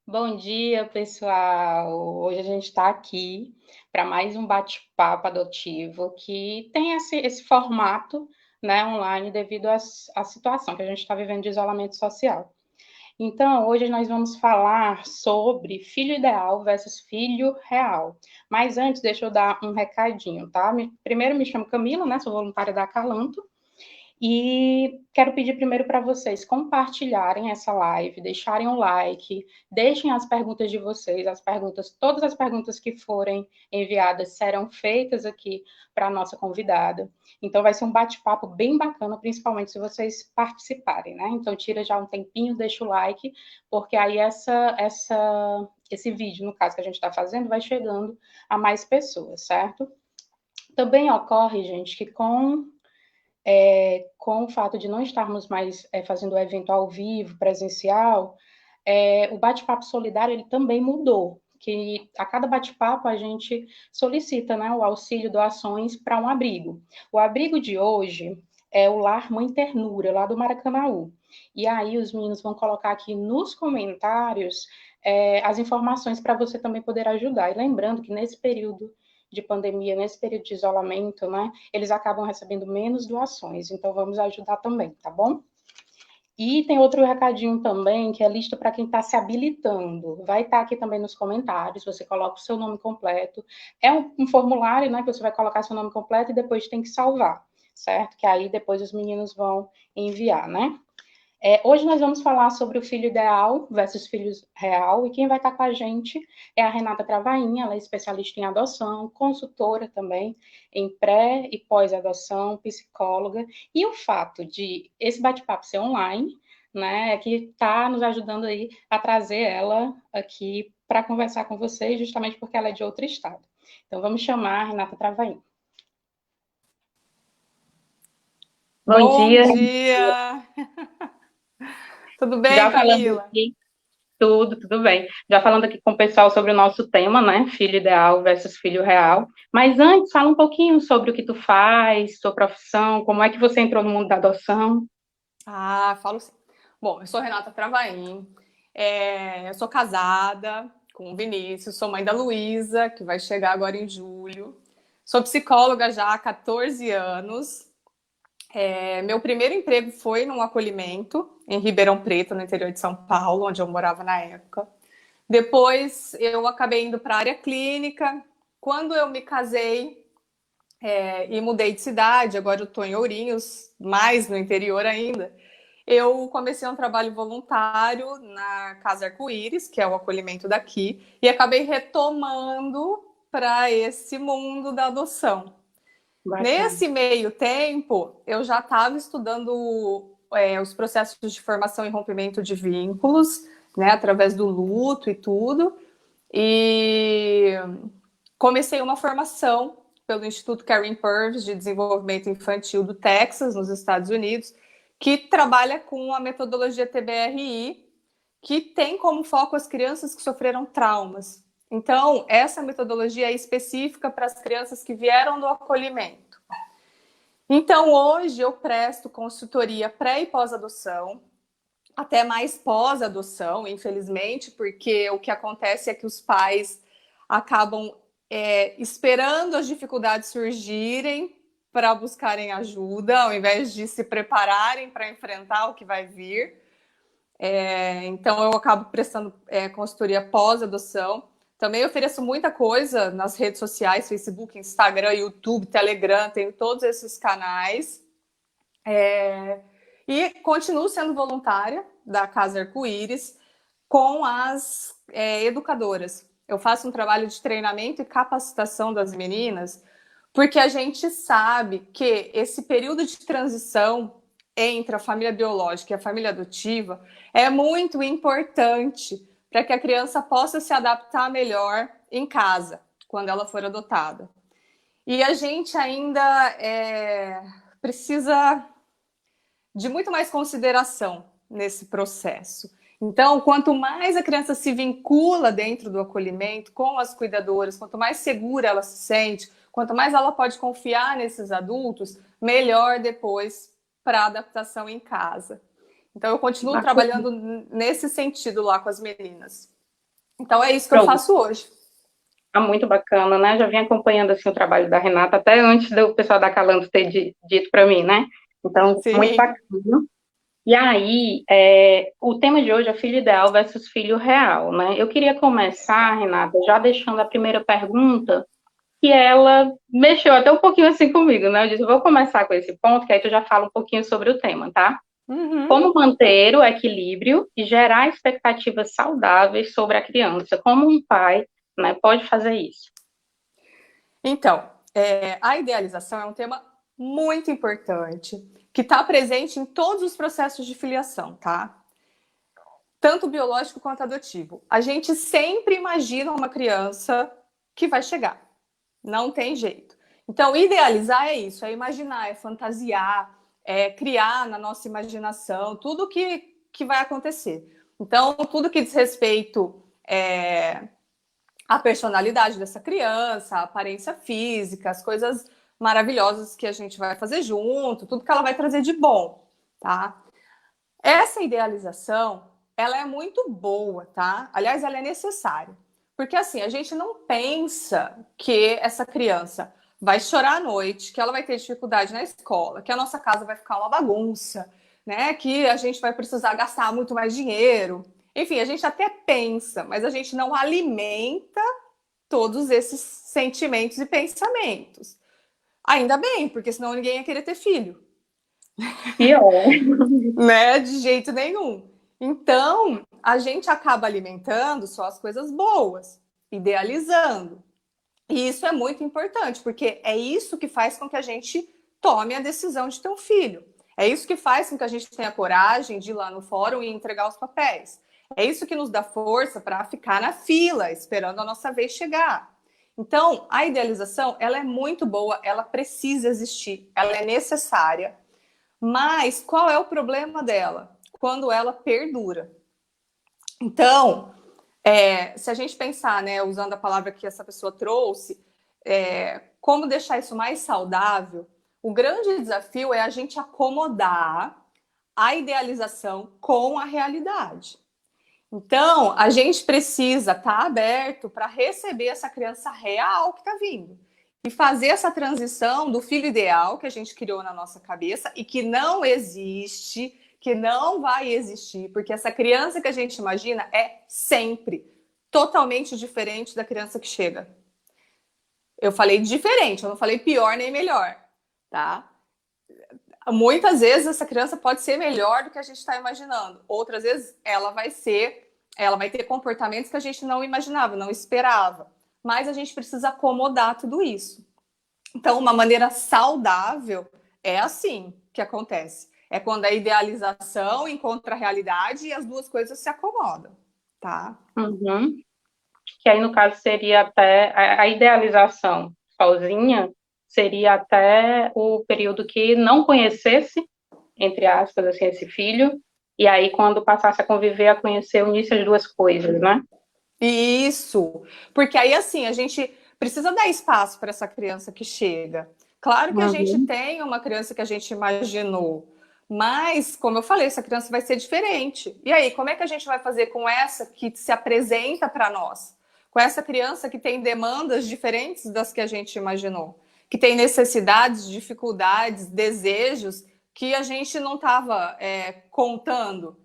Bom dia, pessoal. Hoje a gente está aqui para mais um bate-papo adotivo que tem esse formato, né, online devido à situação que a gente está vivendo de isolamento social. Então, hoje nós vamos falar sobre filho ideal versus filho real. Mas antes, deixa eu dar um recadinho, tá? Primeiro, me chamo Camila, né? Sou voluntária da Acalanto. E quero pedir primeiro para vocês compartilharem essa live, deixarem um like, deixem as perguntas de vocês, todas as perguntas que forem enviadas serão feitas aqui para a nossa convidada. Então vai ser um bate-papo bem bacana, principalmente se vocês participarem, né? Então tira já um tempinho, deixa o like, porque aí esse vídeo, no caso que a gente está fazendo, vai chegando a mais pessoas, certo? Também ocorre, gente, que com o fato de não estarmos mais fazendo o evento ao vivo, presencial, o bate-papo solidário ele também mudou, que a cada bate-papo a gente solicita, né, o auxílio, doações para um abrigo. O abrigo de hoje é o Lar Mãe Ternura, lá do Maracanaú. E aí os meninos vão colocar aqui nos comentários as informações para você também poder ajudar. E lembrando que nesse período de pandemia, nesse período de isolamento, né, eles acabam recebendo menos doações. Então vamos ajudar também, tá bom? E tem outro recadinho também, que é lista para quem está se habilitando. Vai estar aqui também nos comentários, você coloca o seu nome completo. É um formulário, né, que você vai colocar seu nome completo e depois tem que salvar, certo? Que aí depois os meninos vão enviar, né? Hoje nós vamos falar sobre o filho ideal versus filho real, e quem vai estar com a gente é a Renata Travainha, ela é especialista em adoção, consultora também em pré e pós-adoção, psicóloga, e o fato de esse bate-papo ser online, né, é que está nos ajudando aí a trazer ela aqui para conversar com vocês, justamente porque ela é de outro estado. Então vamos chamar a Renata Travainha. Bom Bom dia, dia! Tudo bem, já falando Camila? aqui. Tudo bem. Já falando aqui com o pessoal sobre o nosso tema, né? Filho ideal versus filho real. Mas antes, fala um pouquinho sobre o que tu faz, sua profissão, como é que você entrou no mundo da adoção. Falo sim. Bom, eu sou Renata Travaim, eu sou casada com o Vinícius, sou mãe da Luísa, que vai chegar agora em julho. Sou psicóloga já há 14 anos. Meu primeiro emprego foi num acolhimento em Ribeirão Preto, no interior de São Paulo, onde eu morava na época. Depois eu acabei indo para a área clínica. Quando eu me casei, e mudei de cidade, agora eu estou em Ourinhos, mais no interior ainda. Eu comecei um trabalho voluntário na Casa Arco-Íris, que é o acolhimento daqui, e acabei retomando para esse mundo da adoção. Bacana. Nesse meio tempo, eu já estava estudando os processos de formação e rompimento de vínculos, né, através do luto e tudo, e comecei uma formação pelo Instituto Karen Purvis de Desenvolvimento Infantil do Texas, nos Estados Unidos, que trabalha com a metodologia TBRI, que tem como foco as crianças que sofreram traumas. Então, essa metodologia é específica para as crianças que vieram do acolhimento. Então, hoje eu presto consultoria pré e pós-adoção, até mais pós-adoção, infelizmente, porque o que acontece é que os pais acabam esperando as dificuldades surgirem para buscarem ajuda, ao invés de se prepararem para enfrentar o que vai vir. Então, eu acabo prestando consultoria pós-adoção. Também ofereço muita coisa nas redes sociais, Facebook, Instagram, YouTube, Telegram, tenho todos esses canais. E continuo sendo voluntária da Casa Arco-Íris com as educadoras. Eu faço um trabalho de treinamento e capacitação das meninas, porque a gente sabe que esse período de transição entre a família biológica e a família adotiva é muito importante para que a criança possa se adaptar melhor em casa, quando ela for adotada. E a gente ainda precisa de muito mais consideração nesse processo. Então, quanto mais a criança se vincula dentro do acolhimento com as cuidadoras, quanto mais segura ela se sente, quanto mais ela pode confiar nesses adultos, melhor depois para a adaptação em casa. Então, eu continuo Bacana. trabalhando nesse sentido lá com as meninas. Então é isso que eu Pronto. faço hoje. Muito bacana, né? Já vim acompanhando assim, o trabalho da Renata, até antes do pessoal da Calanto ter dito para mim, né? Então, muito Sim. bacana. E aí, o tema de hoje é filho ideal versus filho real, né? Eu queria começar, Renata, já deixando a primeira pergunta, que ela mexeu até um pouquinho assim comigo, né? Eu disse, vou começar com esse ponto, que aí tu já fala um pouquinho sobre o tema, tá? Uhum. Como manter o equilíbrio e gerar expectativas saudáveis sobre a criança? Como um pai, né, pode fazer isso? Então, a idealização é um tema muito importante, que está presente em todos os processos de filiação, tá? Tanto biológico quanto adotivo. A gente sempre imagina uma criança que vai chegar. Não tem jeito. Então, idealizar é isso, é imaginar, é fantasiar, é criar na nossa imaginação tudo que vai acontecer. Então, tudo que diz respeito à personalidade dessa criança, à aparência física, as coisas maravilhosas que a gente vai fazer junto, tudo que ela vai trazer de bom, tá? Essa idealização, ela é muito boa, tá? Aliás, ela é necessária. Porque assim, a gente não pensa que essa criança vai chorar à noite, que ela vai ter dificuldade na escola, que a nossa casa vai ficar uma bagunça, né? Que a gente vai precisar gastar muito mais dinheiro. Enfim, a gente até pensa, mas a gente não alimenta todos esses sentimentos e pensamentos. Ainda bem, porque senão ninguém ia querer ter filho. Pior. Né? De jeito nenhum. Então, a gente acaba alimentando só as coisas boas, idealizando. E isso é muito importante, porque é isso que faz com que a gente tome a decisão de ter um filho. É isso que faz com que a gente tenha coragem de ir lá no fórum e entregar os papéis. É isso que nos dá força para ficar na fila, esperando a nossa vez chegar. Então, a idealização, ela é muito boa, ela precisa existir, ela é necessária. Mas qual é o problema dela? Quando ela perdura. Então, se a gente pensar, né, usando a palavra que essa pessoa trouxe, como deixar isso mais saudável, o grande desafio é a gente acomodar a idealização com a realidade. Então, a gente precisa estar aberto para receber essa criança real que está vindo e fazer essa transição do filho ideal que a gente criou na nossa cabeça e que não existe, que não vai existir, porque essa criança que a gente imagina é sempre totalmente diferente da criança que chega. Eu falei diferente, eu não falei pior nem melhor, tá? Muitas vezes essa criança pode ser melhor do que a gente está imaginando. Outras vezes ela vai ter comportamentos que a gente não imaginava, não esperava. Mas a gente precisa acomodar tudo isso. Então, uma maneira saudável é assim que acontece. É quando a idealização encontra a realidade e as duas coisas se acomodam, tá? Uhum. Que aí, no caso, seria até a idealização sozinha, seria até o período que não conhecesse, entre aspas, assim, esse filho, e aí, quando passasse a conviver, a conhecer, unisse as duas coisas, né? Isso, porque aí assim, a gente precisa dar espaço para essa criança que chega. Claro que a gente Uhum. tem uma criança que a gente imaginou, mas, como eu falei, essa criança vai ser diferente. E aí, como é que a gente vai fazer com essa que se apresenta para nós? Com essa criança que tem demandas diferentes das que a gente imaginou, que tem necessidades, dificuldades, desejos que a gente não estava contando.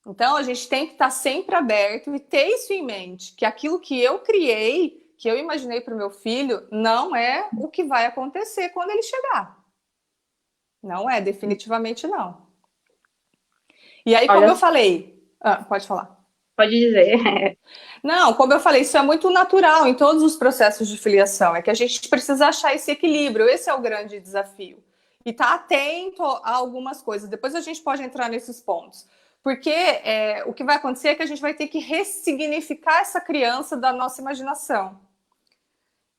Então, a gente tem que estar sempre aberto e ter isso em mente, que aquilo que eu criei, que eu imaginei para o meu filho, não é o que vai acontecer quando ele chegar. Não é, definitivamente não. E aí, como Olha, eu falei, pode falar. pode dizer. Não, como eu falei, isso é muito natural em todos os processos de filiação. É que a gente precisa achar esse equilíbrio. Esse é o grande desafio. E estar atento a algumas coisas. Depois a gente pode entrar nesses pontos. Porque o que vai acontecer é que a gente vai ter que ressignificar essa criança da nossa imaginação.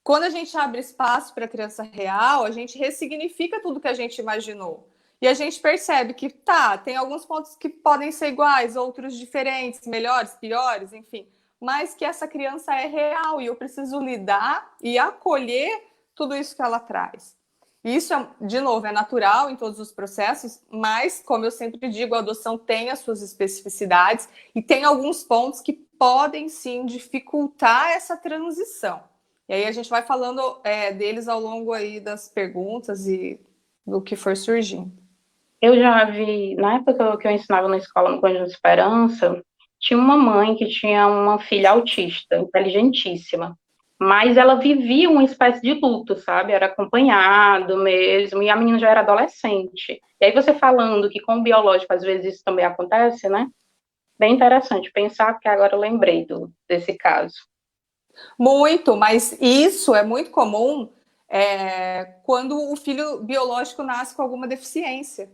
Quando a gente abre espaço para a criança real, a gente ressignifica tudo que a gente imaginou. E a gente percebe que, tem alguns pontos que podem ser iguais, outros diferentes, melhores, piores, enfim. Mas que essa criança é real e eu preciso lidar e acolher tudo isso que ela traz. Isso, de novo, é natural em todos os processos, mas, como eu sempre digo, a adoção tem as suas especificidades e tem alguns pontos que podem sim dificultar essa transição. E aí a gente vai falando deles ao longo aí das perguntas e do que for surgindo. Eu já vi, na época que eu ensinava na escola no Conjunto Esperança, tinha uma mãe que tinha uma filha autista, inteligentíssima, mas ela vivia uma espécie de luto, sabe? Era acompanhado mesmo, e a menina já era adolescente. E aí você falando que com o biológico às vezes isso também acontece, né? Bem interessante pensar, que agora eu lembrei desse caso. Muito, mas isso é muito comum quando o filho biológico nasce com alguma deficiência.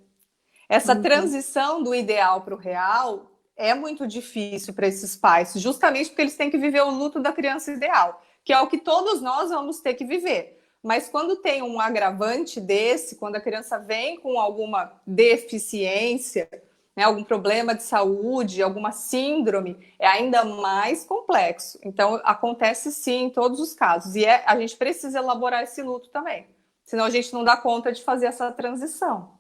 Essa transição do ideal para o real é muito difícil para esses pais, justamente porque eles têm que viver o luto da criança ideal, que é o que todos nós vamos ter que viver. Mas quando tem um agravante desse, quando a criança vem com alguma deficiência, né, algum problema de saúde, alguma síndrome, é ainda mais complexo. Então, acontece sim em todos os casos. E a gente precisa elaborar esse luto também. Senão a gente não dá conta de fazer essa transição.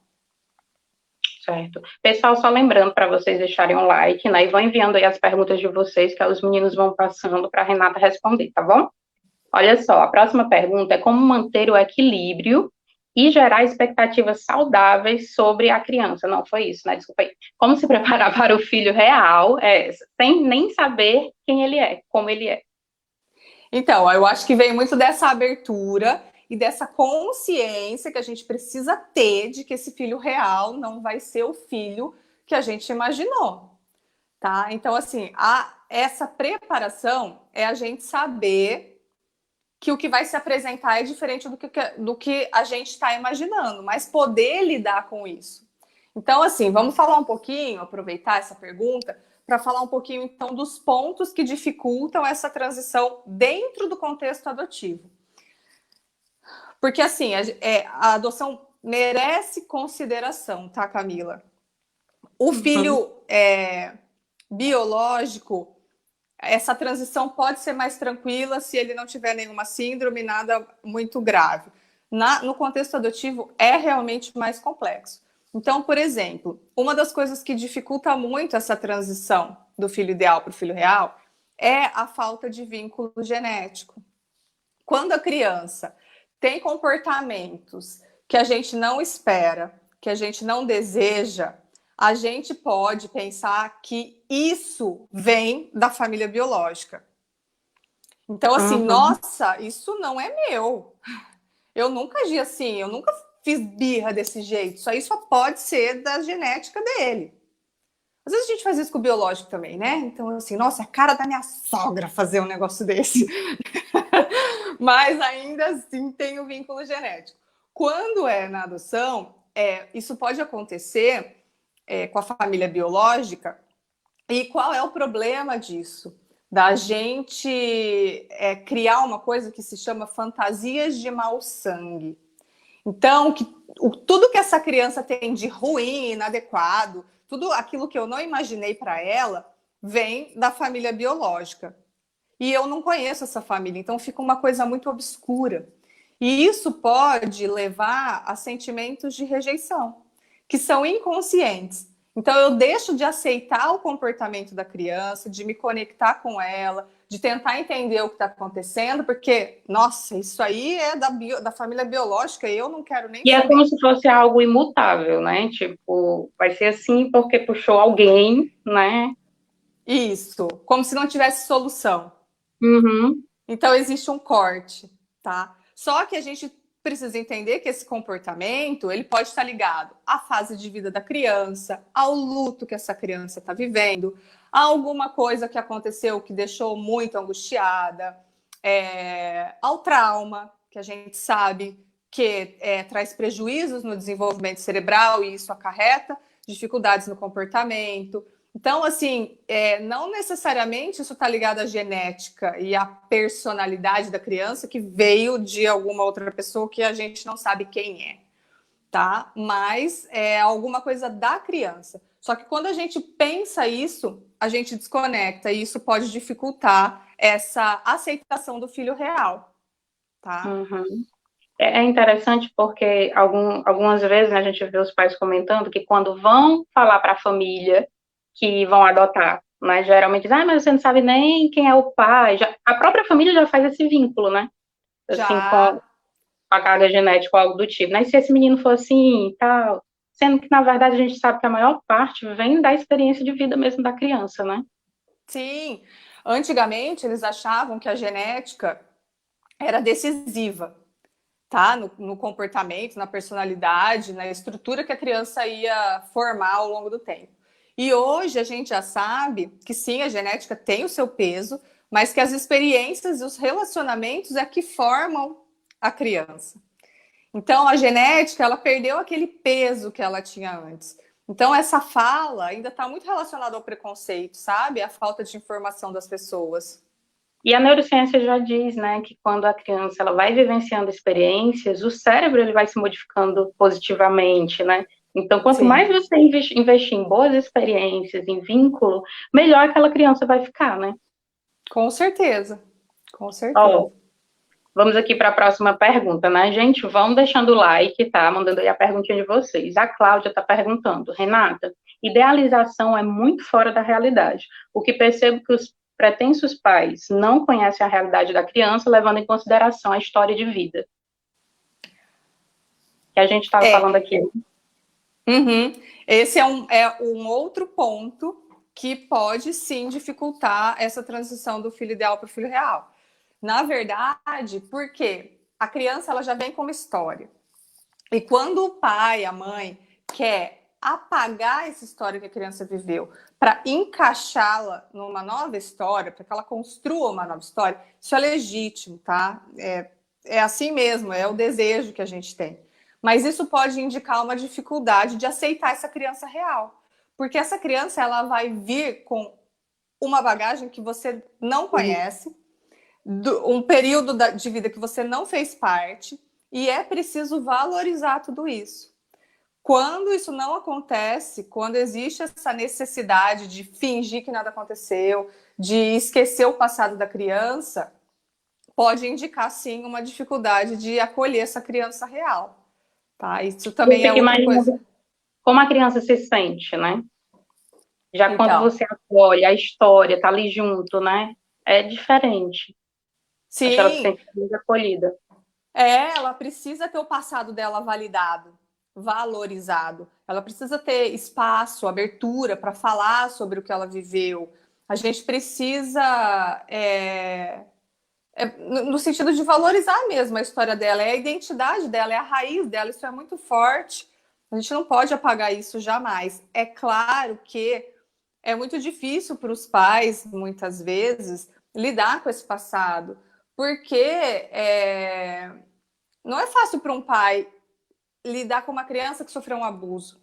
Certo. Pessoal, só lembrando para vocês deixarem um like, né? E vão enviando aí as perguntas de vocês, que os meninos vão passando para a Renata responder, tá bom? Olha só, a próxima pergunta é como manter o equilíbrio e gerar expectativas saudáveis sobre a criança. Não, foi isso, né? Desculpa aí. Como se preparar para o filho real, sem nem saber quem ele é, como ele é. Então, eu acho que vem muito dessa abertura e dessa consciência que a gente precisa ter de que esse filho real não vai ser o filho que a gente imaginou, tá? Então, assim, essa preparação é a gente saber que o que vai se apresentar é diferente do que a gente está imaginando, mas poder lidar com isso. Então, assim, vamos falar um pouquinho, aproveitar essa pergunta, para falar um pouquinho, então, dos pontos que dificultam essa transição dentro do contexto adotivo. Porque, assim, a adoção merece consideração, tá, Camila? O filho biológico, essa transição pode ser mais tranquila se ele não tiver nenhuma síndrome, nada muito grave. No contexto adotivo, é realmente mais complexo. Então, por exemplo, uma das coisas que dificulta muito essa transição do filho ideal para o filho real é a falta de vínculo genético. Quando a criança tem comportamentos que a gente não espera, que a gente não deseja, a gente pode pensar que isso vem da família biológica. Então, assim, nossa, isso não é meu. Eu nunca agi assim, eu nunca fiz birra desse jeito. Isso aí só pode ser da genética dele. Às vezes a gente faz isso com o biológico também, né? Então, assim, nossa, é a cara da minha sogra fazer um negócio desse. Mas ainda assim tem o vínculo genético. Quando é na adoção, isso pode acontecer com a família biológica. E qual é o problema disso? Da gente criar uma coisa que se chama fantasias de mau sangue. Então, tudo que essa criança tem de ruim, inadequado, tudo aquilo que eu não imaginei para ela, vem da família biológica. E eu não conheço essa família, então fica uma coisa muito obscura. E isso pode levar a sentimentos de rejeição, que são inconscientes. Então eu deixo de aceitar o comportamento da criança, de me conectar com ela, de tentar entender o que está acontecendo, porque, nossa, isso aí é da família biológica e eu não quero nem E saber. é como se fosse algo imutável, né? Tipo, vai ser assim porque puxou alguém, né? Isso, como se não tivesse solução. Uhum. Então existe um corte, tá? Só que a gente precisa entender que esse comportamento ele pode estar ligado à fase de vida da criança, ao luto que essa criança está vivendo, a alguma coisa que aconteceu que deixou muito angustiada, ao trauma, que a gente sabe que traz prejuízos no desenvolvimento cerebral e isso acarreta dificuldades no comportamento. Então, assim, não necessariamente isso está ligado à genética e à personalidade da criança que veio de alguma outra pessoa que a gente não sabe quem é, tá? Mas é alguma coisa da criança. Só que quando a gente pensa isso, a gente desconecta e isso pode dificultar essa aceitação do filho real, tá? Uhum. É interessante porque algumas vezes, né, a gente vê os pais comentando que quando vão falar para a família que vão adotar, Mas geralmente diz, mas você não sabe nem quem é o pai. A própria família já faz esse vínculo, né? Assim, com Já. a carga genética ou algo do tipo, né? E se esse menino for assim e tal, sendo que, na verdade, a gente sabe que a maior parte vem da experiência de vida mesmo da criança, né? Sim. Antigamente, eles achavam que a genética era decisiva, tá? No comportamento, na personalidade, na estrutura que a criança ia formar ao longo do tempo. E hoje a gente já sabe que sim, a genética tem o seu peso, mas que as experiências e os relacionamentos é que formam a criança. Então, a genética, ela perdeu aquele peso que ela tinha antes. Então, essa fala ainda está muito relacionada ao preconceito, sabe? A falta de informação das pessoas. E a neurociência já diz, né, que quando a criança ela vai vivenciando experiências, o cérebro ele vai se modificando positivamente, né? Então, quanto mais Sim, você investir em boas experiências, em vínculo, melhor aquela criança vai ficar, né? com certeza. Com certeza. Ó, vamos aqui para a próxima pergunta, né, gente? Vão deixando o like, tá? Mandando aí a perguntinha de vocês. A Cláudia está perguntando, Renata, idealização é muito fora da realidade. O que percebo que os pretensos pais não conhecem a realidade da criança, levando em consideração a história de vida que a gente estava falando É. aqui. Uhum. Esse é um outro ponto que pode sim dificultar essa transição do filho ideal para o filho real. Na verdade, porque a criança ela já vem com uma história. E quando o pai, a mãe, quer apagar essa história que a criança viveu para encaixá-la numa nova história, para que ela construa uma nova história, isso é legítimo, tá? É assim mesmo, é o desejo que a gente tem. Mas isso pode indicar uma dificuldade de aceitar essa criança real. Porque essa criança ela vai vir com uma bagagem que você não Uhum. conhece, um período de vida que você não fez parte, e é preciso valorizar tudo isso. Quando isso não acontece, quando existe essa necessidade de fingir que nada aconteceu, de esquecer o passado da criança, pode indicar sim uma dificuldade de acolher essa criança real, tá? Isso Eu também é fico outra coisa. imaginando como a criança se sente, né? Já quando Então, você acolhe a história, tá ali junto, né? É diferente. Acho que ela se sim, sente muito acolhida. ela precisa ter o passado dela validado, valorizado. Ela precisa ter espaço, abertura para falar sobre o que ela viveu. A gente precisa no sentido de valorizar mesmo a história dela, é a identidade dela, é a raiz dela, isso é muito forte. A gente não pode apagar isso jamais. É claro que é muito difícil para os pais, muitas vezes, lidar com esse passado, porque não é fácil para um pai lidar com uma criança que sofreu um abuso,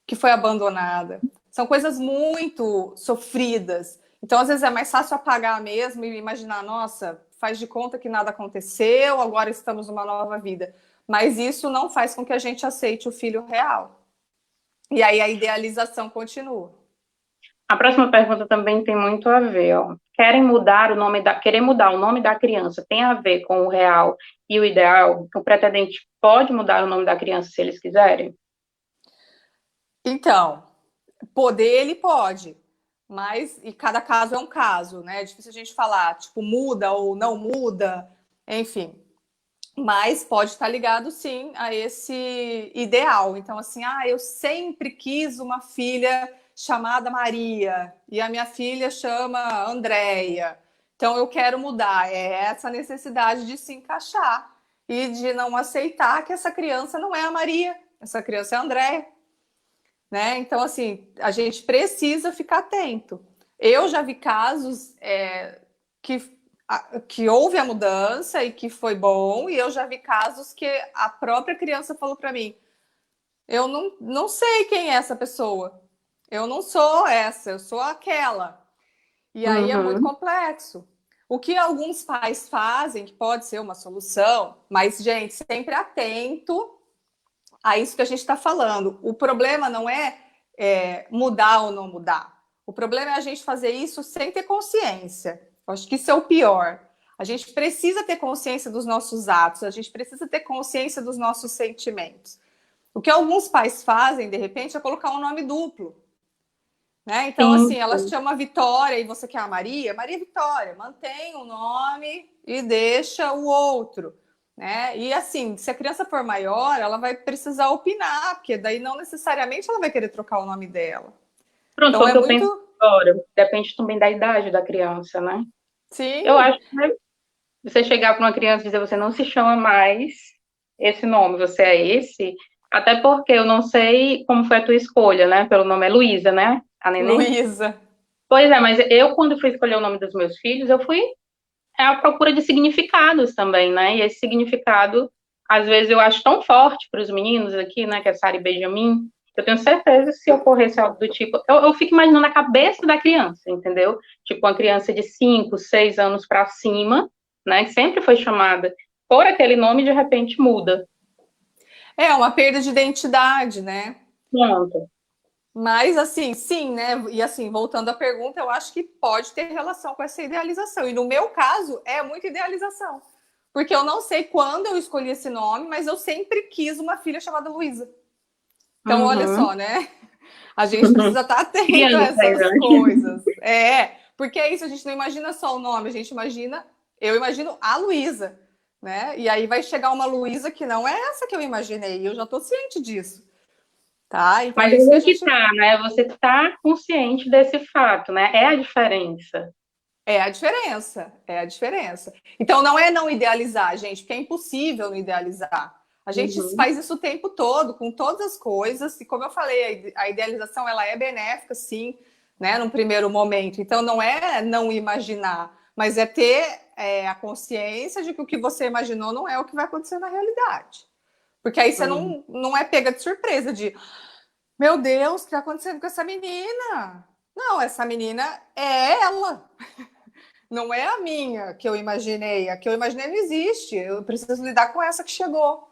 que foi abandonada. São coisas muito sofridas. Então, às vezes, é mais fácil apagar mesmo e imaginar, nossa, faz de conta que nada aconteceu, agora estamos numa nova vida. Mas isso não faz com que a gente aceite o filho real. E aí a idealização continua. A próxima pergunta também tem muito a ver, ó. Querer mudar o nome da criança tem a ver com o real e o ideal? O pretendente pode mudar o nome da criança se eles quiserem? Então, poder ele pode, mas e cada caso é um caso, né? É difícil a gente falar, tipo, muda ou não muda, enfim. Mas pode estar ligado sim a esse ideal. Então, assim, eu sempre quis uma filha chamada Maria e a minha filha chama Andréia. Então eu quero mudar. É essa necessidade de se encaixar e de não aceitar que essa criança não é a Maria, essa criança é a Andréia, né? Então, assim, a gente precisa ficar atento. Eu já vi casos que, que houve a mudança e que foi bom, e eu já vi casos que a própria criança falou para mim: eu não sei quem é essa pessoa, eu não sou essa, eu sou aquela. E aí é muito Uhum. complexo. O que alguns pais fazem, que pode ser uma solução, mas, gente, sempre atento a isso que a gente está falando. O problema não é mudar ou não mudar. O problema é a gente fazer isso sem ter consciência. Eu acho que isso é o pior. A gente precisa ter consciência dos nossos atos, a gente precisa ter consciência dos nossos sentimentos. O que alguns pais fazem, de repente, é colocar um nome duplo. né? Então, Sim, assim, ela chama Vitória e você quer a Maria, Maria Vitória, mantém o nome e deixa o outro, né? E assim, se a criança for maior, ela vai precisar opinar, porque daí não necessariamente ela vai querer trocar o nome dela. pronto, Então foi o é que eu penso muito, agora. Depende também da idade da criança, né? Eu sim, acho que você chegar para uma criança e dizer você não se chama mais esse nome, você é esse, até porque eu não sei como foi a tua escolha, né? Pelo nome é Luísa, né? A neném? Luísa. Pois é, mas eu, quando fui escolher o nome dos meus filhos, eu fui à procura de significados também, né? E esse significado, às vezes, eu acho tão forte para os meninos aqui, né? Que é Sara e Benjamin. Eu tenho certeza que se ocorresse algo do tipo. Eu fico imaginando a cabeça da criança, entendeu? Tipo, uma criança de 5, 6 anos para cima, né? Que sempre foi chamada por aquele nome, de repente muda. É uma perda de identidade, né? Pronto. Mas assim, sim, né? E assim, voltando à pergunta, eu acho que pode ter relação com essa idealização. E no meu caso, é muita idealização. Porque eu não sei quando eu escolhi esse nome, mas eu sempre quis uma filha chamada Luísa. Então, olha Uhum. só, né? A gente precisa estar atento a Criança, essas né? coisas. É, porque é isso, a gente não imagina só o nome, a gente imagina, eu imagino a Luísa, né? E aí vai chegar uma Luísa que não é essa que eu imaginei, e eu já estou ciente disso, tá? Então Mas é isso que a aí que gente. tá, né? Você tá consciente desse fato, né? É a diferença. É a diferença, é a diferença. Então não é não idealizar, gente, porque é impossível não idealizar. A gente Uhum. faz isso o tempo todo, com todas as coisas, e como eu falei, a idealização ela é benéfica, sim, né, num primeiro momento. Então não é não imaginar, mas é ter a consciência de que o que você imaginou não é o que vai acontecer na realidade. Porque aí você Uhum. não é pega de surpresa de, meu Deus, o que está acontecendo com essa menina? Não, essa menina é ela. Não é a minha que eu imaginei. A que eu imaginei não existe. Eu preciso lidar com essa que chegou.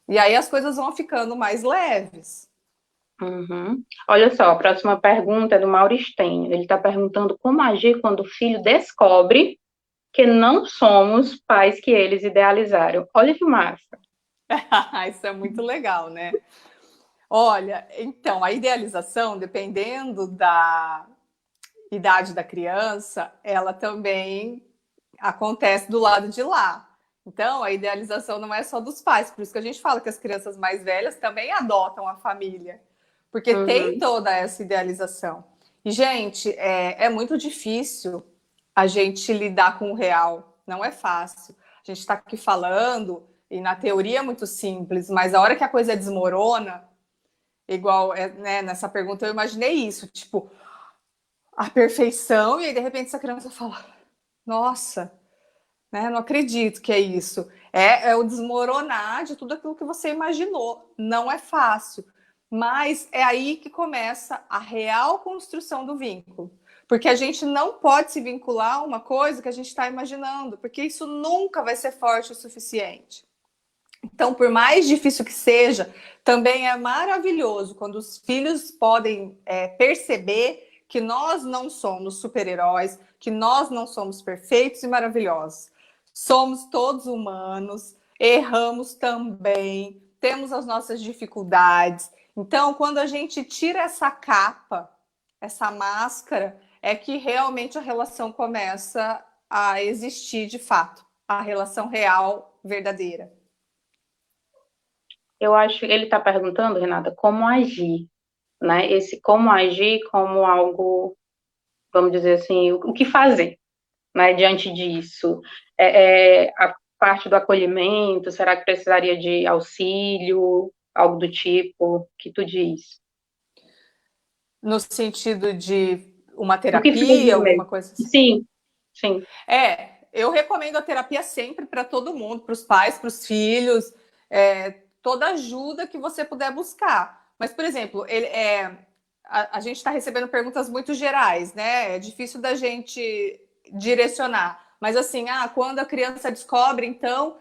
E aí as coisas vão ficando mais leves. Uhum. Olha só, a próxima pergunta é do Mauristênio. Ele está perguntando como agir quando o filho descobre que não somos pais que eles idealizaram. Olha que massa. Isso é muito legal, né? Olha, então, a idealização, dependendo da idade da criança, ela também acontece do lado de lá. Então, a idealização não é só dos pais, por isso que a gente fala que as crianças mais velhas também adotam a família, porque tem Uhum. toda essa idealização. E, gente, é muito difícil a gente lidar com o real, não é fácil. A gente está aqui falando, e na teoria é muito simples, mas a hora que a coisa desmorona, igual né, nessa pergunta eu imaginei isso, tipo, a perfeição, e aí de repente essa criança fala, nossa, né? Não acredito que é isso. É o desmoronar de tudo aquilo que você imaginou. Não é fácil, mas é aí que começa a real construção do vínculo. Porque a gente não pode se vincular a uma coisa que a gente está imaginando, porque isso nunca vai ser forte o suficiente. Então, por mais difícil que seja, também é maravilhoso quando os filhos podem perceber que nós não somos super-heróis, que nós não somos perfeitos e maravilhosos. Somos todos humanos, erramos também, temos as nossas dificuldades. Então, quando a gente tira essa capa, essa máscara, é que realmente a relação começa a existir de fato, a relação real, verdadeira. Eu acho que ele está perguntando, Renata, como agir, né? Esse como agir como algo, vamos dizer assim, o que fazer, né? Diante disso, a parte do acolhimento, será que precisaria de auxílio, algo do tipo, que tu diz? No sentido de uma O que terapia, fazer alguma mesmo? coisa assim. Sim, sim. Eu recomendo a terapia sempre para todo mundo, para os pais, para os filhos, toda ajuda que você puder buscar. Mas, por exemplo, a gente está recebendo perguntas muito gerais, né? É difícil da gente direcionar. Mas assim, quando a criança descobre, então,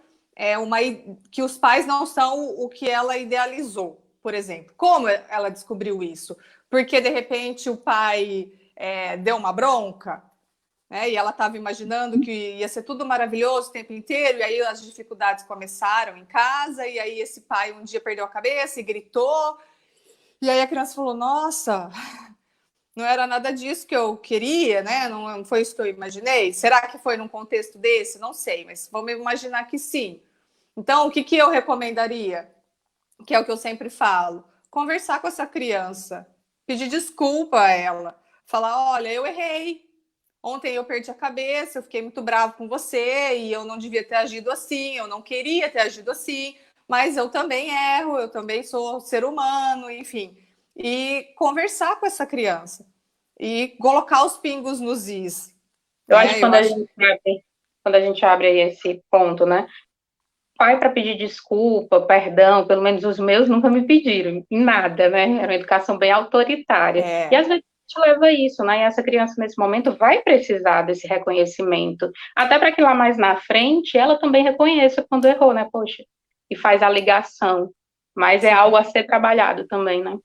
que os pais não são o que ela idealizou, por exemplo. Como ela descobriu isso? Porque de repente o pai deu uma bronca, né? E ela estava imaginando que ia ser tudo maravilhoso o tempo inteiro, e aí as dificuldades começaram em casa, e aí esse pai um dia perdeu a cabeça e gritou, e aí a criança falou: Nossa, não era nada disso que eu queria, né? Não foi isso que eu imaginei. Será que foi num contexto desse? Não sei, mas vamos imaginar que sim. Então, o que eu recomendaria? Que é o que eu sempre falo, conversar com essa criança, pedir desculpa a ela, falar, olha, eu errei, ontem eu perdi a cabeça, eu fiquei muito bravo com você e eu não devia ter agido assim, eu não queria ter agido assim, mas eu também erro, eu também sou ser humano, enfim. E conversar com essa criança e colocar os pingos nos is. Eu acho que Né? quando a gente abre esse ponto, né? Pai para pedir desculpa, perdão, pelo menos os meus nunca me pediram, em nada, né? Era uma educação bem autoritária. E às vezes a gente leva isso, né? E essa criança, nesse momento, vai precisar desse reconhecimento. Até para que lá mais na frente ela também reconheça quando errou, né? Poxa, e faz a ligação. Mas é algo a ser trabalhado também, né?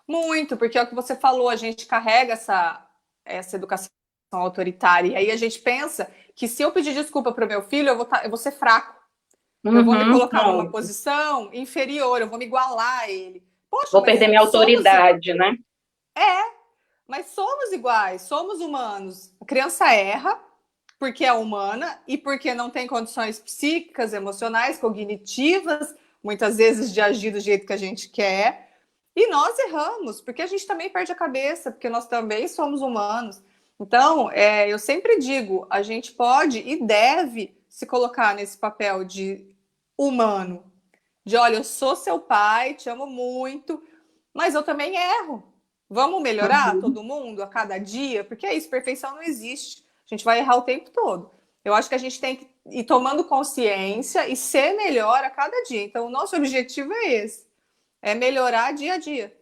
Muito, porque é o que você falou, a gente carrega essa educação autoritária. E aí a gente pensa que se eu pedir desculpa para o meu filho, eu vou ser fraco. Eu vou me colocar numa posição inferior, eu vou me igualar a ele. Poxa, vou perder minha autoridade, né? Mas somos iguais, somos humanos. A criança erra porque é humana e porque não tem condições psíquicas, emocionais, cognitivas, muitas vezes de agir do jeito que a gente quer. E nós erramos, porque a gente também perde a cabeça, porque nós também somos humanos. Então, eu sempre digo, a gente pode e deve se colocar nesse papel de humano. De, olha, eu sou seu pai, te amo muito, mas eu também erro. Vamos melhorar todo mundo a cada dia? Porque é isso, perfeição não existe. A gente vai errar o tempo todo. Eu acho que a gente tem que ir tomando consciência e ser melhor a cada dia. Então, o nosso objetivo é esse. É melhorar dia a dia.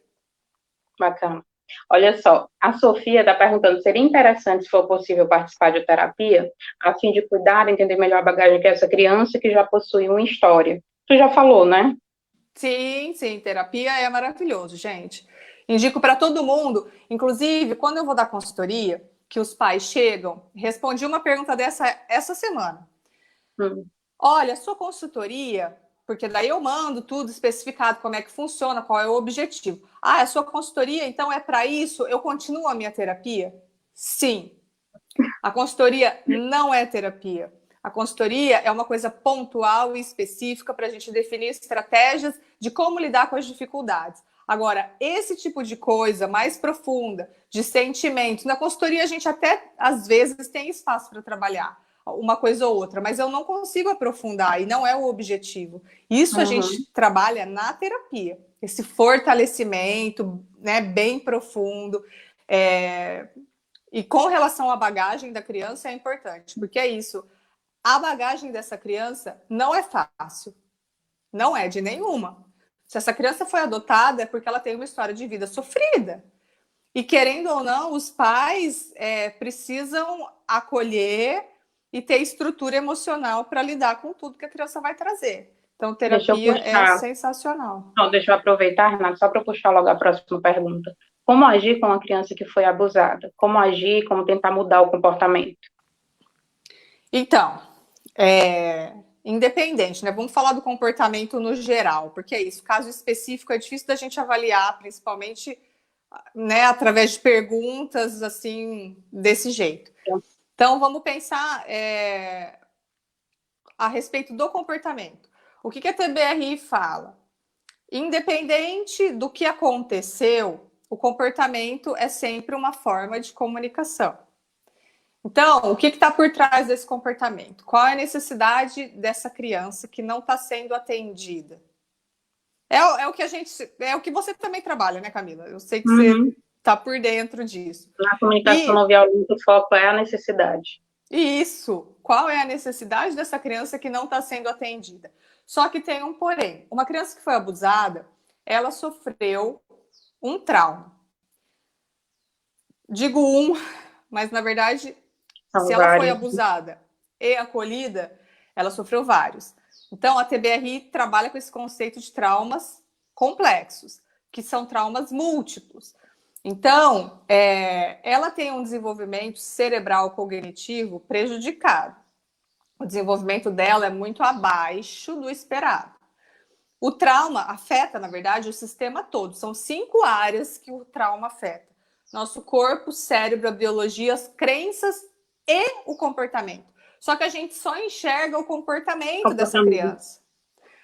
Bacana. Olha só, a Sofia está perguntando, seria interessante, se for possível, participar de terapia, a fim de cuidar, entender melhor a bagagem que essa criança que já possui uma história. Tu já falou, né? Sim, sim, terapia é maravilhoso, gente. Indico para todo mundo, inclusive, quando eu vou dar consultoria, que os pais chegam, respondi uma pergunta dessa essa semana. Olha, sua consultoria, porque daí eu mando tudo especificado, como é que funciona, qual é o objetivo. Ah, a sua consultoria, então é para isso? Eu continuo a minha terapia? Sim. A consultoria não é terapia. A consultoria é uma coisa pontual e específica para a gente definir estratégias de como lidar com as dificuldades. Agora, esse tipo de coisa mais profunda, de sentimentos, na consultoria a gente até, às vezes, tem espaço para trabalhar uma coisa ou outra, mas eu não consigo aprofundar e não é o objetivo. Isso a gente trabalha na terapia, esse fortalecimento, né, bem profundo. E com relação à bagagem da criança é importante, porque é isso. A bagagem dessa criança não é fácil. Não é de nenhuma. Se essa criança foi adotada é porque ela tem uma história de vida sofrida. E querendo ou não, os pais precisam acolher e ter estrutura emocional para lidar com tudo que a criança vai trazer. Então, terapia é sensacional. Não, deixa eu aproveitar, Renato, só para puxar logo a próxima pergunta. Como agir com uma criança que foi abusada? Como agir, como tentar mudar o comportamento? Então, independente, né? Vamos falar do comportamento no geral, porque é isso. Caso específico é difícil da gente avaliar, principalmente, né, através de perguntas assim desse jeito. Então, vamos pensar a respeito do comportamento. O que a TBRI fala? Independente do que aconteceu, o comportamento é sempre uma forma de comunicação. Então, o que está por trás desse comportamento? Qual é a necessidade dessa criança que não está sendo atendida? É o que você também trabalha, né, Camila? Eu sei que você está por dentro disso. Na comunicação não violenta, o foco é a necessidade. Isso. Qual é a necessidade dessa criança que não está sendo atendida? Só que tem um porém. Uma criança que foi abusada, ela sofreu um trauma. Digo mas na verdade, se ela foi abusada e acolhida, ela sofreu vários. Então, a TBRI trabalha com esse conceito de traumas complexos, que são traumas múltiplos. Então, ela tem um desenvolvimento cerebral cognitivo prejudicado. O desenvolvimento dela é muito abaixo do esperado. O trauma afeta, na verdade, o sistema todo. São 5 áreas que o trauma afeta. Nosso corpo, cérebro, a biologia, as crenças e o comportamento. Só que a gente só enxerga o comportamento dessa criança.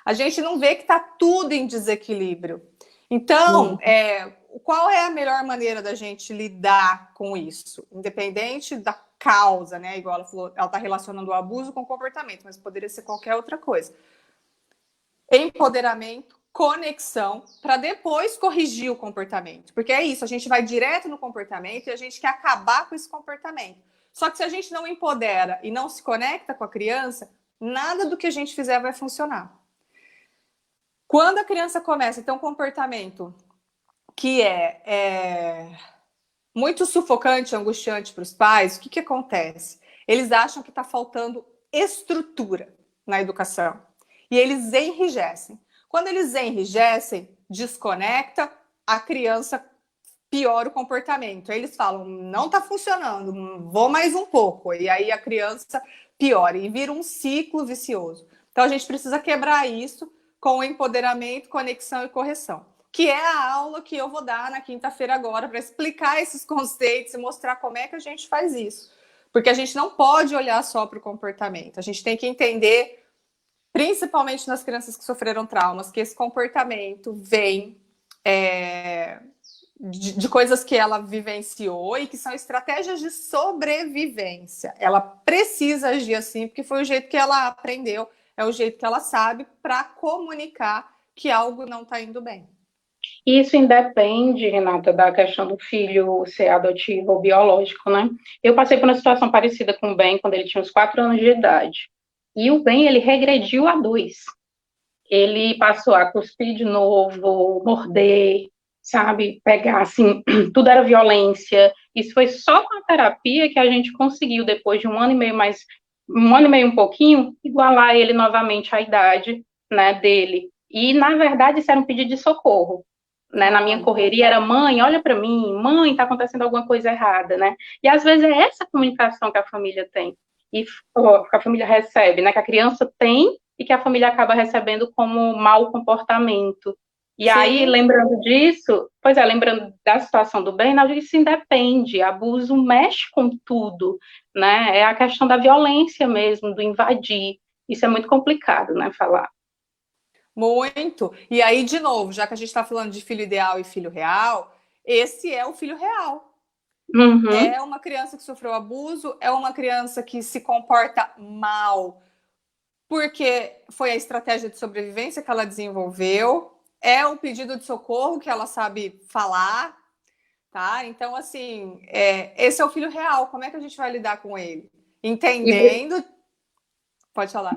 A gente não vê que está tudo em desequilíbrio. Então, qual é a melhor maneira da gente lidar com isso? Independente da causa, né? Igual ela falou, ela está relacionando o abuso com o comportamento, mas poderia ser qualquer outra coisa. Empoderamento, conexão, para depois corrigir o comportamento. Porque é isso, a gente vai direto no comportamento e a gente quer acabar com esse comportamento. Só que se a gente não empodera e não se conecta com a criança, nada do que a gente fizer vai funcionar. Quando a criança começa a ter um comportamento que é muito sufocante, angustiante para os pais, o que acontece? Eles acham que está faltando estrutura na educação. E eles enrijecem. Quando eles enrijecem, desconecta, a criança piora o comportamento. Aí eles falam, não está funcionando, vou mais um pouco. E aí a criança piora e vira um ciclo vicioso. Então a gente precisa quebrar isso com empoderamento, conexão e correção, que é a aula que eu vou dar na quinta-feira agora para explicar esses conceitos e mostrar como é que a gente faz isso. Porque a gente não pode olhar só para o comportamento, a gente tem que entender, principalmente nas crianças que sofreram traumas, que esse comportamento vem de coisas que ela vivenciou e que são estratégias de sobrevivência. Ela precisa agir assim, porque foi o jeito que ela aprendeu, é o jeito que ela sabe para comunicar que algo não está indo bem. Isso independe, Renata, da questão do filho ser adotivo ou biológico, né? Eu passei por uma situação parecida com o Ben quando ele tinha uns 4 anos de idade. E o Ben, ele regrediu a 2. Ele passou a cuspir de novo, morder, sabe? Pegar, assim, tudo era violência. Isso foi só com a terapia que a gente conseguiu, depois de 1 ano e meio, um ano e meio, um pouquinho, igualar ele novamente à idade, né, dele. E, na verdade, isso era um pedido de socorro. Né, na minha correria era, mãe, olha para mim, mãe, está acontecendo alguma coisa errada, né? E às vezes é essa comunicação que a família tem e que a família recebe, né? Que a criança tem e que a família acaba recebendo como mau comportamento. E aí, lembrando disso, lembrando da situação do burnout, isso independe, abuso mexe com tudo, né? É a questão da violência mesmo, do invadir. Isso é muito complicado, né, falar. Muito. E aí, de novo, já que a gente está falando de filho ideal e filho real, esse é o filho real. Uhum. É uma criança que sofreu abuso, é uma criança que se comporta mal, porque foi a estratégia de sobrevivência que ela desenvolveu, é o pedido de socorro que ela sabe falar, tá? Então, assim, esse é o filho real. Como é que a gente vai lidar com ele? Entendendo. Pode falar.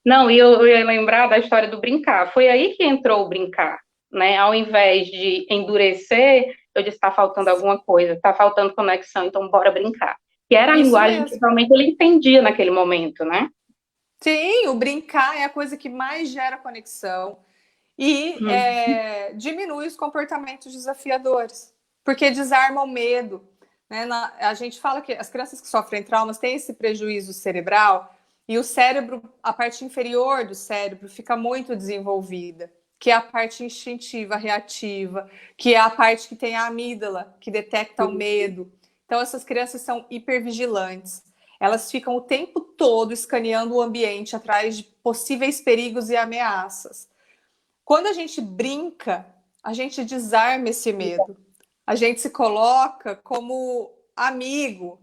Não, e eu ia lembrar da história do brincar. Foi aí que entrou o brincar, né? Ao invés de endurecer, eu disse, está faltando alguma coisa, está faltando conexão, então bora brincar. Que era a Isso linguagem mesmo. que realmente ele entendia naquele momento, né? Sim, o brincar é a coisa que mais gera conexão e diminui os comportamentos desafiadores, porque desarma o medo. Né? A gente fala que as crianças que sofrem traumas têm esse prejuízo cerebral e o cérebro, a parte inferior do cérebro, fica muito desenvolvida, que é a parte instintiva, reativa, que é a parte que tem a amígdala, que detecta o medo. Então, essas crianças são hipervigilantes. Elas ficam o tempo todo escaneando o ambiente atrás de possíveis perigos e ameaças. Quando a gente brinca, a gente desarma esse medo. A gente se coloca como amigo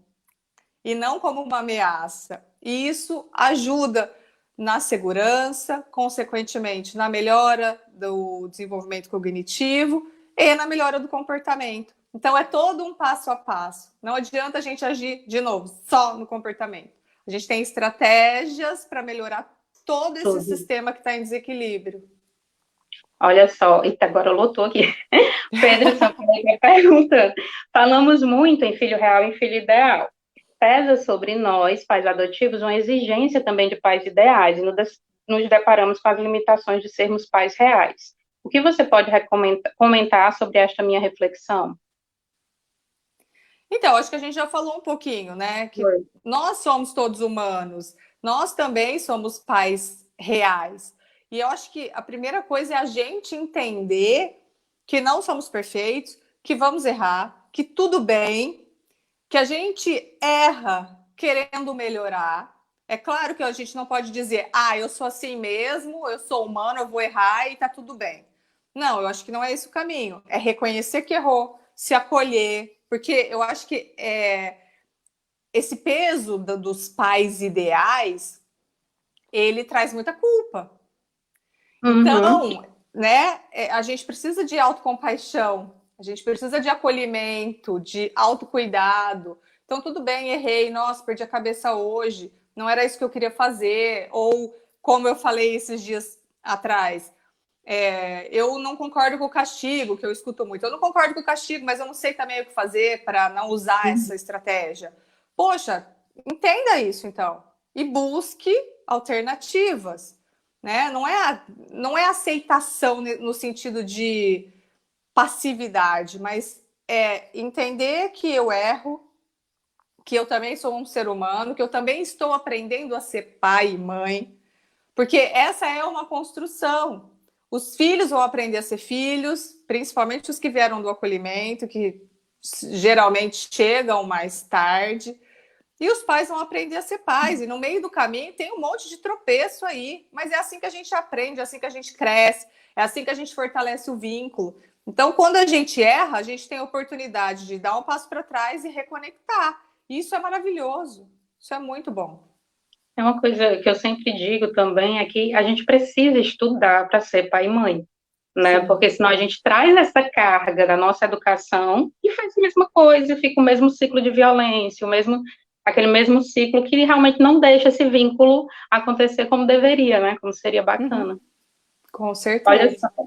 e não como uma ameaça. E isso ajuda na segurança, consequentemente, na melhora do desenvolvimento cognitivo e na melhora do comportamento. Então, é todo um passo a passo. Não adianta a gente agir, de novo, só no comportamento. A gente tem estratégias para melhorar todo esse sistema que está em desequilíbrio. Olha só, eita, agora lotou aqui. Pedro Sampaio perguntando. Falamos muito em filho real e filho ideal. Pesa sobre nós, pais adotivos, uma exigência também de pais ideais, e nos deparamos com as limitações de sermos pais reais. O que você pode comentar sobre esta minha reflexão? Então, acho que a gente já falou um pouquinho, né? Que nós somos todos humanos, nós também somos pais reais. E eu acho que a primeira coisa é a gente entender que não somos perfeitos, que vamos errar, que tudo bem, que a gente erra querendo melhorar. É claro que a gente não pode dizer, eu sou assim mesmo, eu sou humano, eu vou errar e tá tudo bem. Não, eu acho que não é esse o caminho. É reconhecer que errou, se acolher, porque eu acho que esse peso dos pais ideais, ele traz muita culpa. Então, né, a gente precisa de autocompaixão, a gente precisa de acolhimento, de autocuidado. Então, tudo bem, errei, nossa, perdi a cabeça hoje, não era isso que eu queria fazer, ou como eu falei esses dias atrás, eu não concordo com o castigo, que eu escuto muito. Eu não concordo com o castigo, mas eu não sei também o que fazer para não usar essa estratégia. Poxa, entenda isso então e busque alternativas, né? Não é aceitação no sentido de passividade, mas é entender que eu erro, que eu também sou um ser humano, que eu também estou aprendendo a ser pai e mãe, porque essa é uma construção. Os filhos vão aprender a ser filhos, principalmente os que vieram do acolhimento, que geralmente chegam mais tarde. E os pais vão aprender a ser pais. E no meio do caminho tem um monte de tropeço aí. Mas é assim que a gente aprende, é assim que a gente cresce, é assim que a gente fortalece o vínculo. Então, quando a gente erra, a gente tem a oportunidade de dar um passo para trás e reconectar. E isso é maravilhoso. Isso é muito bom. É uma coisa que eu sempre digo também é que a gente precisa estudar para ser pai e mãe, né? Sim. Porque senão a gente traz essa carga da nossa educação e faz a mesma coisa, fica o mesmo ciclo de violência, aquele mesmo ciclo que realmente não deixa esse vínculo acontecer como deveria, né? Como seria bacana. Com Olha certeza. só.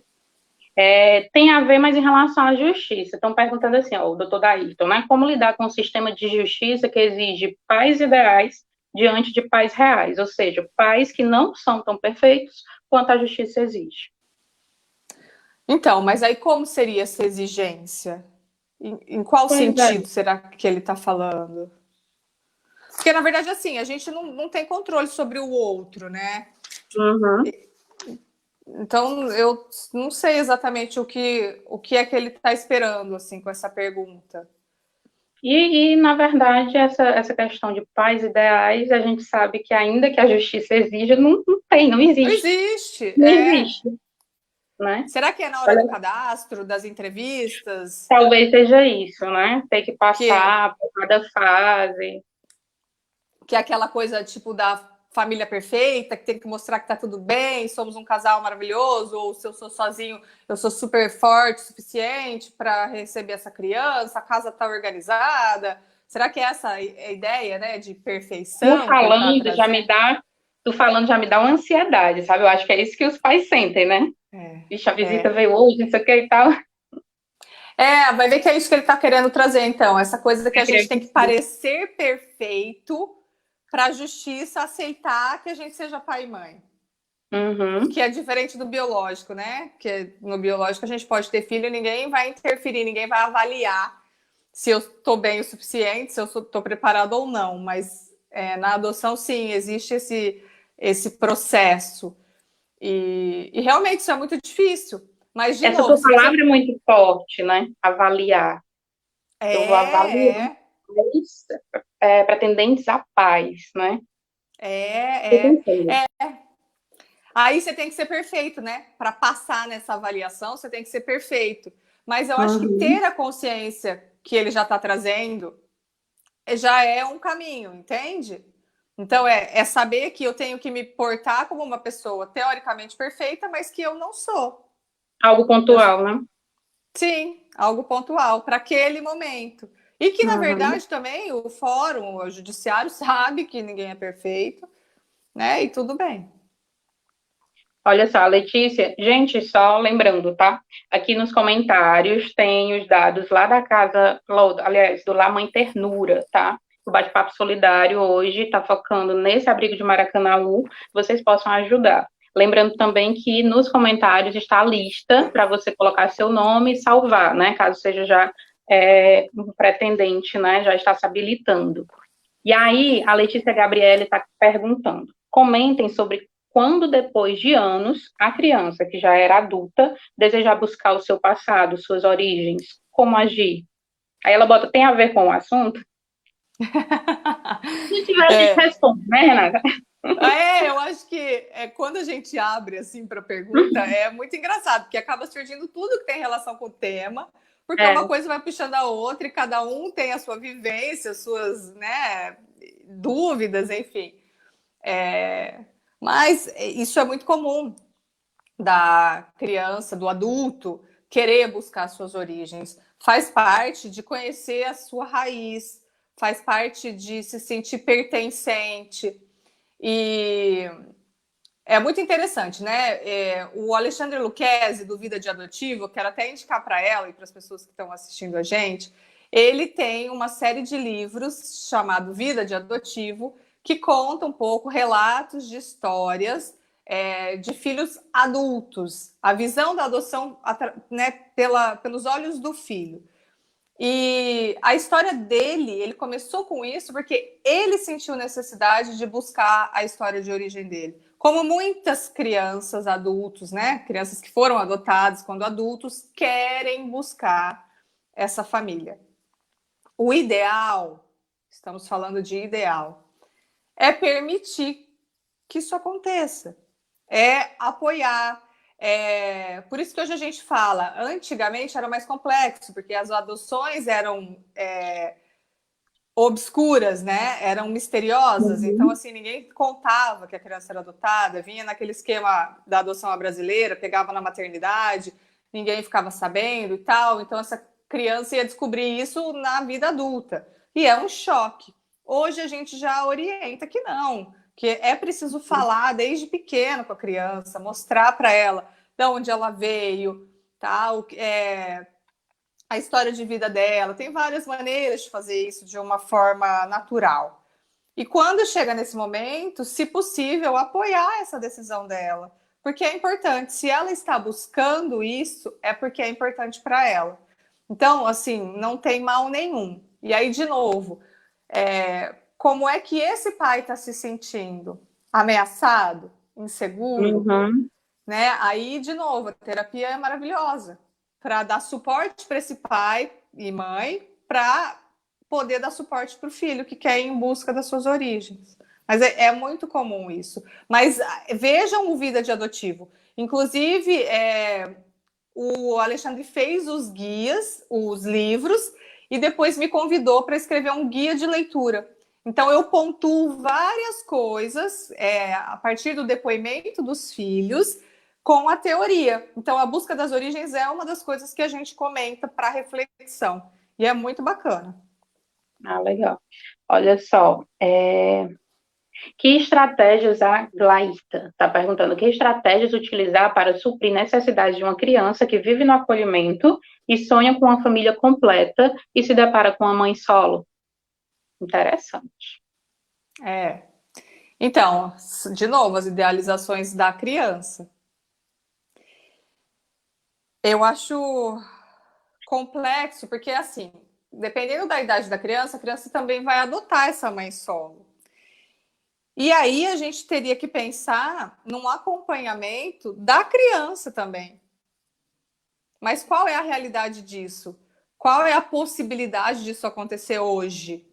Tem a ver, mas em relação à justiça. Estão perguntando assim, ó, o doutor Daírton, né? Como lidar com um sistema de justiça que exige pais ideais diante de pais reais, ou seja, pais que não são tão perfeitos quanto a justiça exige. Então, mas aí como seria essa exigência? Em qual Pois é. sentido será que ele está falando? Porque, na verdade, assim, a gente não tem controle sobre o outro, né? Uhum. Então, eu não sei exatamente o que é que ele está esperando, assim, com essa pergunta. Na verdade, essa questão de pais ideais, a gente sabe que ainda que a justiça exija, não Não existe. existe, Não existe, né? Será que é na hora do cadastro, das entrevistas? Talvez seja isso, né? Ter que Que, passar por cada fase. que é aquela coisa, tipo, da família perfeita, que tem que mostrar que tá tudo bem, somos um casal maravilhoso, ou se eu sou sozinho, eu sou super forte o suficiente para receber essa criança, a casa tá organizada. Será que é essa a ideia, né, de perfeição que ele tá trazendo? Tu falando já me dá uma ansiedade, sabe? Eu acho que é isso que os pais sentem, né? Vixe, a visita É. veio hoje, não sei o que e tal. Vai ver que é isso que ele tá querendo trazer, então. Essa coisa que a gente tem que parecer perfeito para a justiça aceitar que a gente seja pai e mãe. Uhum. Que é diferente do biológico, né? Que no biológico a gente pode ter filho e ninguém vai interferir, ninguém vai avaliar se eu estou bem o suficiente, se eu estou preparado ou não. Mas na adoção, sim, existe esse processo. E realmente isso é muito difícil. Mas, de Essa novo, tua se você. palavra é muito forte, né? Avaliar. Eu vou avaliar pretendentes a pais, né? Aí você tem que ser perfeito, né? Para passar nessa avaliação, você tem que ser perfeito. Mas eu acho que Uhum. ter a consciência que ele já está trazendo já é um caminho, entende? Então é saber que eu tenho que me portar como uma pessoa teoricamente perfeita, mas que eu não sou. Algo pontual, né? Sim, algo pontual para aquele momento. E que, na Uhum. verdade, também o fórum, o judiciário sabe que ninguém é perfeito, né? E tudo bem. Olha só, Letícia, gente, só lembrando, tá? Aqui nos comentários tem os dados lá da casa, aliás, do La Mãe Ternura, tá? O Bate-Papo Solidário hoje está focando nesse abrigo de Maracanaú, vocês possam ajudar. Lembrando também que nos comentários está a lista para você colocar seu nome e salvar, né? Caso seja já um pretendente, né? Já está se habilitando. E aí, a Letícia Gabriele está perguntando, comentem sobre quando depois de anos, a criança, que já era adulta, desejar buscar o seu passado, suas origens, como agir? Aí ela bota, tem a ver com o assunto? Se tiver, a gente É, responde, né, Renata? eu acho que quando a gente abre assim para pergunta, é muito engraçado, porque acaba surgindo tudo que tem relação com o tema, porque uma É, coisa vai puxando a outra e cada um tem a sua vivência, suas, né, dúvidas, enfim. Mas isso é muito comum da criança, do adulto, querer buscar suas origens. Faz parte de conhecer a sua raiz, faz parte de se sentir pertencente. E é muito interessante, né? O Alexandre Lucchesi, do Vida de Adotivo, eu quero até indicar para ela e para as pessoas que estão assistindo a gente, ele tem uma série de livros chamado Vida de Adotivo, que conta um pouco relatos de histórias de filhos adultos, a visão da adoção, né, pelos olhos do filho. E a história dele, ele começou com isso porque ele sentiu necessidade de buscar a história de origem dele. Como muitas crianças, adultos, né? Crianças que foram adotadas quando adultos querem buscar essa família. O ideal, estamos falando de ideal, é permitir que isso aconteça, é apoiar. Por isso que hoje a gente fala, antigamente era mais complexo, porque as adoções eram obscuras, né? Eram misteriosas, então uhum. assim, ninguém contava que a criança era adotada, vinha naquele esquema da adoção à brasileira, pegava na maternidade, ninguém ficava sabendo e tal, então essa criança ia descobrir isso na vida adulta. E é um choque. Hoje a gente já orienta que não, que é preciso falar desde pequeno com a criança, mostrar para ela de onde ela veio, tal, a história de vida dela. Tem várias maneiras de fazer isso de uma forma natural. E quando chega nesse momento, se possível, apoiar essa decisão dela, porque é importante. Se ela está buscando isso, é porque é importante para ela. Então, assim, não tem mal nenhum. E aí, de novo, como é que esse pai está se sentindo? Ameaçado? Inseguro? Uhum. Né? Aí, de novo, a terapia é maravilhosa para dar suporte para esse pai e mãe, para poder dar suporte para o filho que quer ir em busca das suas origens. Mas é muito comum isso. Mas vejam o Vida de Adotivo. Inclusive, o Alexandre fez os guias, os livros, e depois me convidou para escrever um guia de leitura. Então, eu pontuo várias coisas a partir do depoimento dos filhos com a teoria. Então, a busca das origens é uma das coisas que a gente comenta para reflexão. E é muito bacana. Ah, legal. Olha só, que estratégias a Glaita está perguntando, que estratégias utilizar para suprir necessidades de uma criança que vive no acolhimento e sonha com uma família completa e se depara com uma mãe solo? Interessante. Então, de novo, as idealizações da criança. Eu acho complexo, porque assim, dependendo da idade da criança, a criança também vai adotar essa mãe solo. E aí a gente teria que pensar num acompanhamento da criança também. Mas qual é a realidade disso? Qual é a possibilidade disso acontecer hoje?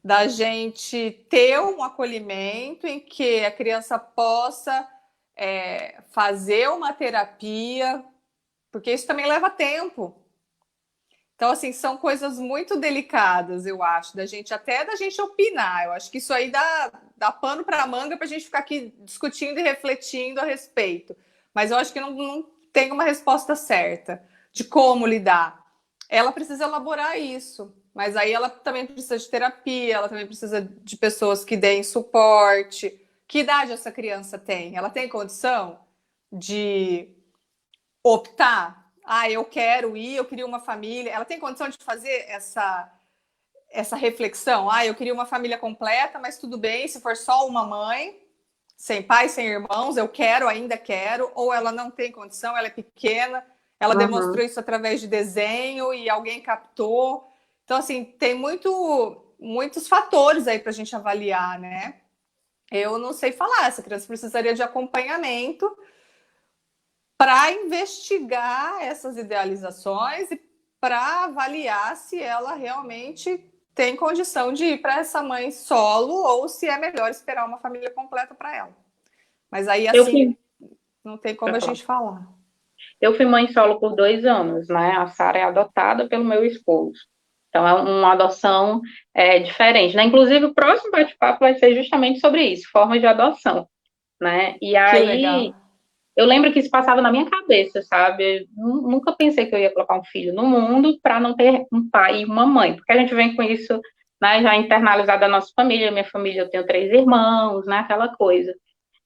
Da gente ter um acolhimento em que a criança possa fazer uma terapia, porque isso também leva tempo. Então, assim, são coisas muito delicadas, eu acho, da gente opinar. Eu acho que isso aí dá pano para a manga para a gente ficar aqui discutindo e refletindo a respeito. Mas eu acho que não tem uma resposta certa de como lidar. Ela precisa elaborar isso, mas aí ela também precisa de terapia, ela também precisa de pessoas que deem suporte. Que idade essa criança tem? Ela tem condição de optar? Eu quero ir, eu queria uma família. Ela tem condição de fazer essa reflexão? Eu queria uma família completa, mas tudo bem, se for só uma mãe, sem pai, sem irmãos, eu quero, ainda quero. Ou ela não tem condição, ela é pequena, ela demonstrou isso através de desenho e alguém captou. Então, assim, tem muitos fatores aí para a gente avaliar, né? Eu não sei falar, essa criança precisaria de acompanhamento para investigar essas idealizações e para avaliar se ela realmente tem condição de ir para essa mãe solo ou se é melhor esperar uma família completa para ela. Mas aí, Eu assim, fui, não tem como pra a falar. gente falar. Eu fui mãe solo por 2 anos, né? A Sara é adotada pelo meu esposo. Então, é uma adoção diferente, né? Inclusive, o próximo bate-papo vai ser justamente sobre isso, formas de adoção, né? E Que aí, legal. eu lembro que isso passava na minha cabeça, sabe? Eu nunca pensei que eu ia colocar um filho no mundo para não ter um pai e uma mãe, porque a gente vem com isso, né, já internalizado da nossa família. Minha família, eu tenho 3 irmãos, né? Aquela coisa.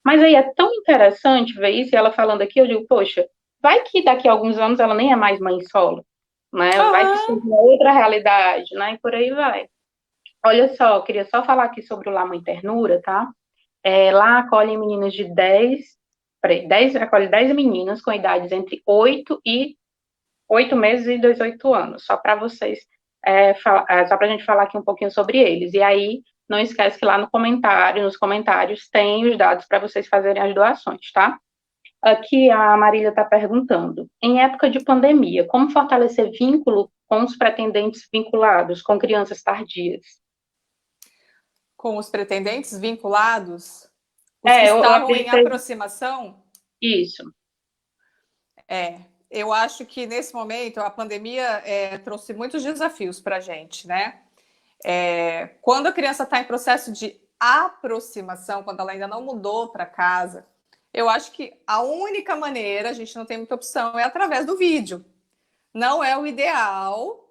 Mas aí é tão interessante ver isso, e ela falando aqui, eu digo, poxa, vai que daqui a alguns anos ela nem é mais mãe solo, né? Vai que Aham. surge uma outra realidade, né? E por aí vai. Olha só, eu queria só falar aqui sobre o Lá Mãe Ternura, tá? Lá acolhem meninas de 10, acolhe 10 meninas com idades entre 8 meses e 18 anos, só para vocês, só para a gente falar aqui um pouquinho sobre eles. E aí, não esquece que lá no comentário, nos comentários, tem os dados para vocês fazerem as doações, tá? Aqui a Marília está perguntando, em época de pandemia, como fortalecer vínculo com os pretendentes vinculados, com crianças tardias? Com os pretendentes vinculados, os que Eu estavam em acredito que aproximação, isso. eu acho que nesse momento a pandemia trouxe muitos desafios para a gente, né? Quando a criança está em processo de aproximação, quando ela ainda não mudou para casa, eu acho que a única maneira, a gente não tem muita opção, é através do vídeo. Não é o ideal,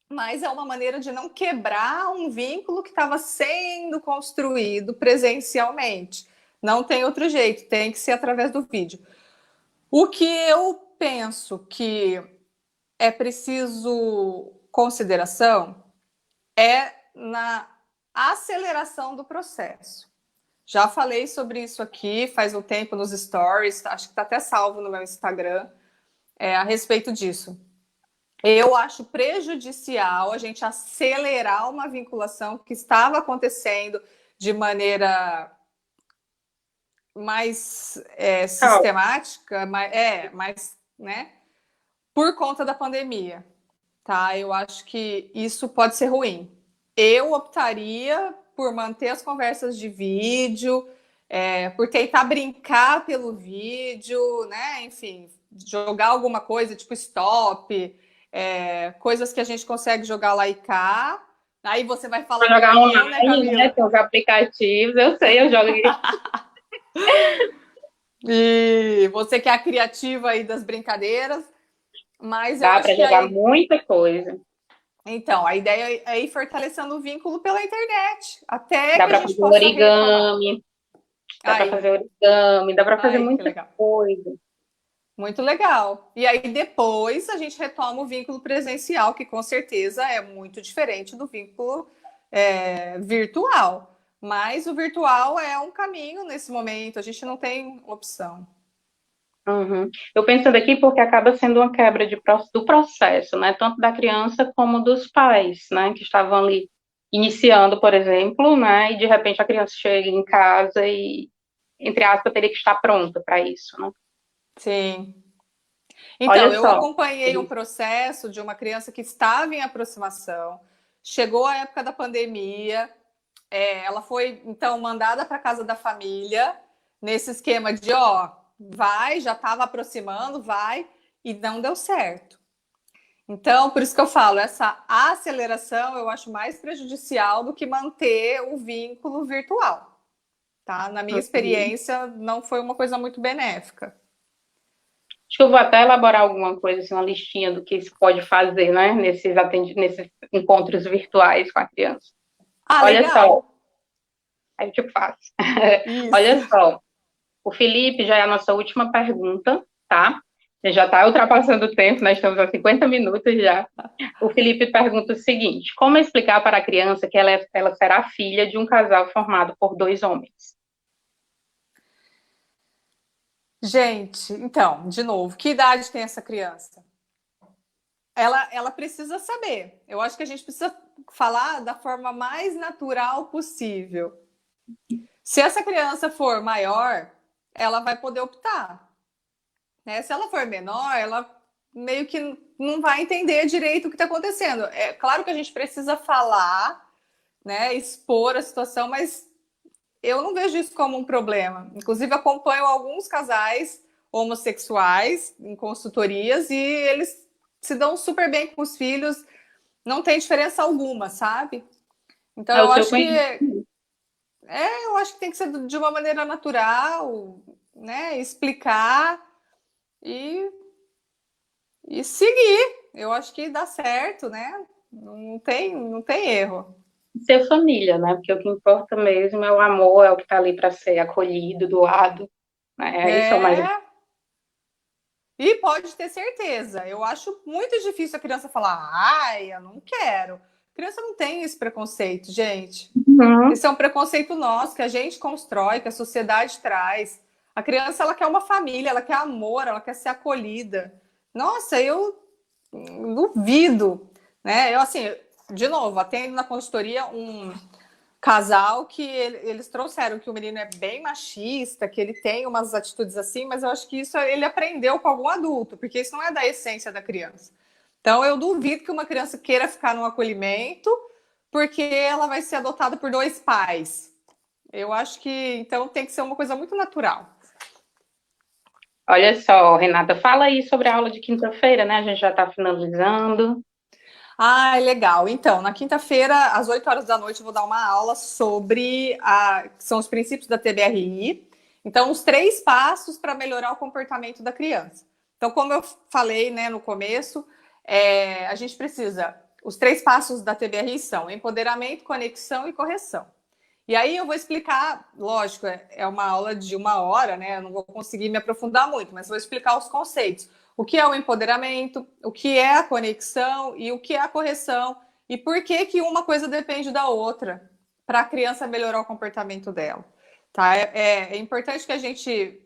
mas é uma maneira de não quebrar um vínculo que estava sendo construído presencialmente. Não tem outro jeito, tem que ser através do vídeo. O que eu penso que é preciso consideração é na aceleração do processo. Já falei sobre isso aqui faz um tempo nos stories, acho que está até salvo no meu Instagram, a respeito disso. Eu acho prejudicial a gente acelerar uma vinculação que estava acontecendo de maneira mais Calma. sistemática, mais, né, por conta da pandemia, tá? Eu acho que isso pode ser ruim. Eu optaria por manter as conversas de vídeo, por tentar brincar pelo vídeo, né? Enfim, jogar alguma coisa tipo stop, coisas que a gente consegue jogar lá e cá. Aí você vai falar Para melhor jogar que eu, né, online, né? Camila? Tem os aplicativos, eu sei, eu jogo. E você que é a criativa aí das brincadeiras, mas eu Dá acho para que jogar aí. muita coisa. Então, a ideia é ir fortalecendo o vínculo pela internet, até Dá que a para gente fazer possa retomar. origami, Aí, dá para fazer aí, que muita legal. coisa. Muito legal. E aí depois a gente retoma o vínculo presencial, que com certeza é muito diferente do vínculo virtual. Mas o virtual é um caminho nesse momento, a gente não tem opção. Uhum. Eu pensando aqui porque acaba sendo uma quebra do processo, né? Tanto da criança como dos pais, né? Que estavam ali iniciando, por exemplo, né? E de repente a criança chega em casa e, entre aspas, teria que estar pronta para isso, né? Sim. Então, Olha eu só. acompanhei um processo de uma criança que estava em aproximação, chegou a época da pandemia, ela foi então mandada para casa da família nesse esquema de vai, já estava aproximando, vai, e não deu certo. Então, por isso que eu falo, essa aceleração eu acho mais prejudicial do que manter o vínculo virtual, tá? Na minha Uhum. experiência, não foi uma coisa muito benéfica. Acho que eu vou até elaborar alguma coisa, assim, uma listinha do que se pode fazer, né? Nesses encontros virtuais com a criança. Ah, Olha só, legal. aí eu te faço. Isso. Olha só. O Felipe já é a nossa última pergunta, tá? Já está ultrapassando o tempo, nós estamos a 50 minutos já. O Felipe pergunta o seguinte: como explicar para a criança que ela será filha de um casal formado por 2 homens? Gente, então, de novo, que idade tem essa criança? Ela precisa saber. Eu acho que a gente precisa falar da forma mais natural possível. Se essa criança for maior, ela vai poder optar, né? Se ela for menor, ela meio que não vai entender direito o que está acontecendo. É claro que a gente precisa falar, né, expor a situação, mas eu não vejo isso como um problema. Inclusive, acompanho alguns casais homossexuais em consultorias e eles se dão super bem com os filhos, não tem diferença alguma, sabe? Então, É o que eu conheço. eu acho que tem que ser de uma maneira natural, né? Explicar e, e seguir. Eu acho que dá certo, né? Não tem erro. Ser família, né? Porque o que importa mesmo é o amor, é o que está ali para ser acolhido, doado, né? Isso é o mais. É, e pode ter certeza. Eu acho muito difícil a criança falar, ai, eu não quero. A criança não tem esse preconceito, gente. Uhum. Esse é um preconceito nosso, que a gente constrói, que a sociedade traz. A criança, ela quer uma família, ela quer amor, ela quer ser acolhida. Nossa, eu duvido, né? Eu, assim, de novo, atendo na consultoria um casal que eles trouxeram que o menino é bem machista, que ele tem umas atitudes assim, mas eu acho que isso ele aprendeu com algum adulto, porque isso não é da essência da criança. Então eu duvido que uma criança queira ficar num acolhimento porque ela vai ser adotada por dois pais. Eu acho que então tem que ser uma coisa muito natural. Olha só, Renata, fala aí sobre a aula de quinta-feira, né? A gente já está finalizando. Ah, legal. Então, na quinta-feira, às 8 horas da noite, eu vou dar uma aula sobre são os princípios da TBRI. Então, os 3 passos para melhorar o comportamento da criança. Então, como eu falei, né, no começo, a gente precisa. Os 3 passos da TBRI são empoderamento, conexão e correção. E aí eu vou explicar, lógico, é uma aula de 1 hora, né? Eu não vou conseguir me aprofundar muito, mas vou explicar os conceitos. O que é o empoderamento, o que é a conexão e o que é a correção e por que que uma coisa depende da outra para a criança melhorar o comportamento dela. Tá? É importante que a gente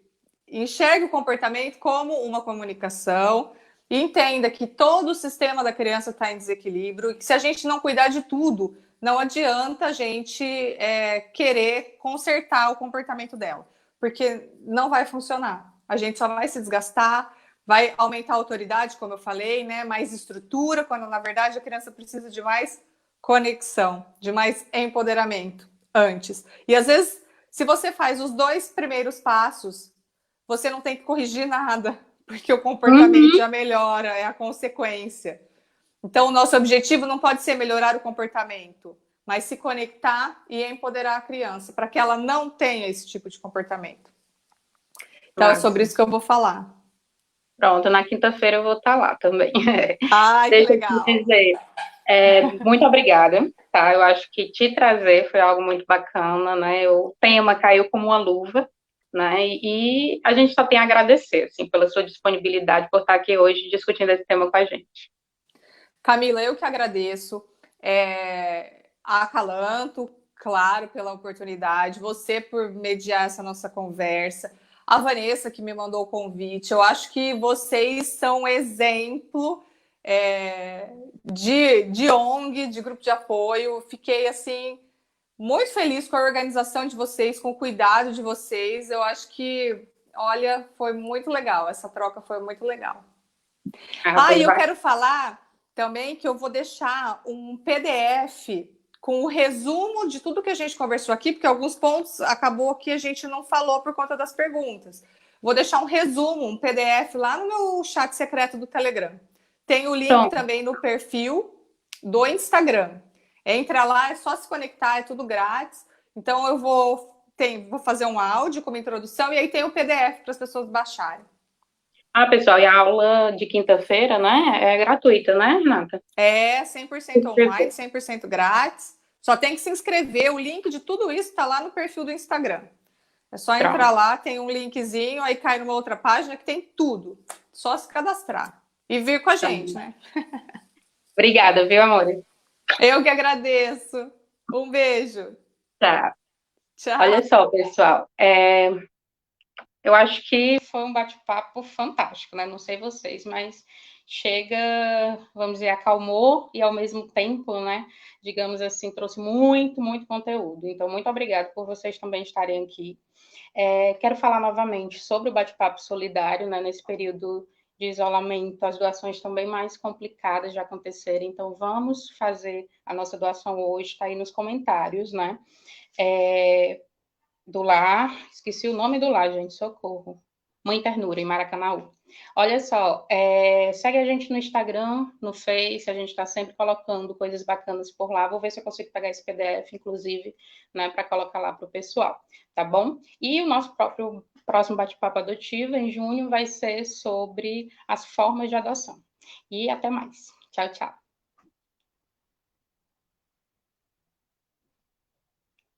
enxergue o comportamento como uma comunicação e entenda que todo o sistema da criança está em desequilíbrio e que se a gente não cuidar de tudo, não adianta a gente querer consertar o comportamento dela, porque não vai funcionar. A gente só vai se desgastar, vai aumentar a autoridade, como eu falei, né? Mais estrutura, quando na verdade a criança precisa de mais conexão, de mais empoderamento antes. E às vezes, se você faz os 2 primeiros passos, você não tem que corrigir nada, porque o comportamento Uhum. já melhora, é a consequência. Então, o nosso objetivo não pode ser melhorar o comportamento, mas se conectar e empoderar a criança para que ela não tenha esse tipo de comportamento. Então, é sobre Massa. isso que eu vou falar. Pronto, na quinta-feira eu vou estar lá também. Ai, que Deixa eu te legal. dizer, muito obrigada, tá? Eu acho que te trazer foi algo muito bacana, né? O tema caiu como uma luva, né? E a gente só tem a agradecer, assim, pela sua disponibilidade por estar aqui hoje discutindo esse tema com a gente. Camila, eu que agradeço. A Acalanto, claro, pela oportunidade, você por mediar essa nossa conversa, a Vanessa que me mandou o convite. Eu acho que vocês são exemplo de ONG, de grupo de apoio. Fiquei assim muito feliz com a organização de vocês, com o cuidado de vocês. Eu acho que, olha, foi muito legal. Essa troca foi muito legal. Ah, E pois eu vai. quero falar também que eu vou deixar um PDF com o resumo de tudo que a gente conversou aqui, porque alguns pontos acabou que a gente não falou por conta das perguntas. Vou deixar um resumo, um PDF lá no meu chat secreto do Telegram. Tem o link Pronto, também no perfil do Instagram. Entra lá, é só se conectar, é tudo grátis. Então eu vou fazer um áudio como introdução e aí tem o PDF para as pessoas baixarem. ah, pessoal, e a aula de quinta-feira, né, é gratuita, né, Renata? 100% online, 100% grátis. Só tem que se inscrever. O link de tudo isso está lá no perfil do Instagram. É só entrar Pronto, lá, tem um linkzinho, aí cai numa outra página que tem tudo. Só se cadastrar. E vir com a gente, então. né? Obrigada, viu, amor? Eu que agradeço. Um beijo. Tá. Tchau. Olha só, pessoal, eu acho que foi um bate-papo fantástico, né? Não sei vocês, mas chega, vamos dizer, acalmou e ao mesmo tempo, né, digamos assim, trouxe muito, muito conteúdo. Então, muito obrigada por vocês também estarem aqui. Quero falar novamente sobre o bate-papo solidário, né, nesse período de isolamento, as doações estão bem mais complicadas de acontecerem, então vamos fazer a nossa doação hoje, está aí nos comentários, né, do lar, esqueci o nome do lar, gente, socorro. Mãe Ternura, em Maracanaú. Olha só, segue a gente no Instagram, no Face, a gente está sempre colocando coisas bacanas por lá. Vou ver se eu consigo pegar esse PDF, inclusive, né, para colocar lá para o pessoal, tá bom? E o nosso próximo bate-papo adotivo, em junho, vai ser sobre as formas de adoção. E até mais. Tchau, tchau.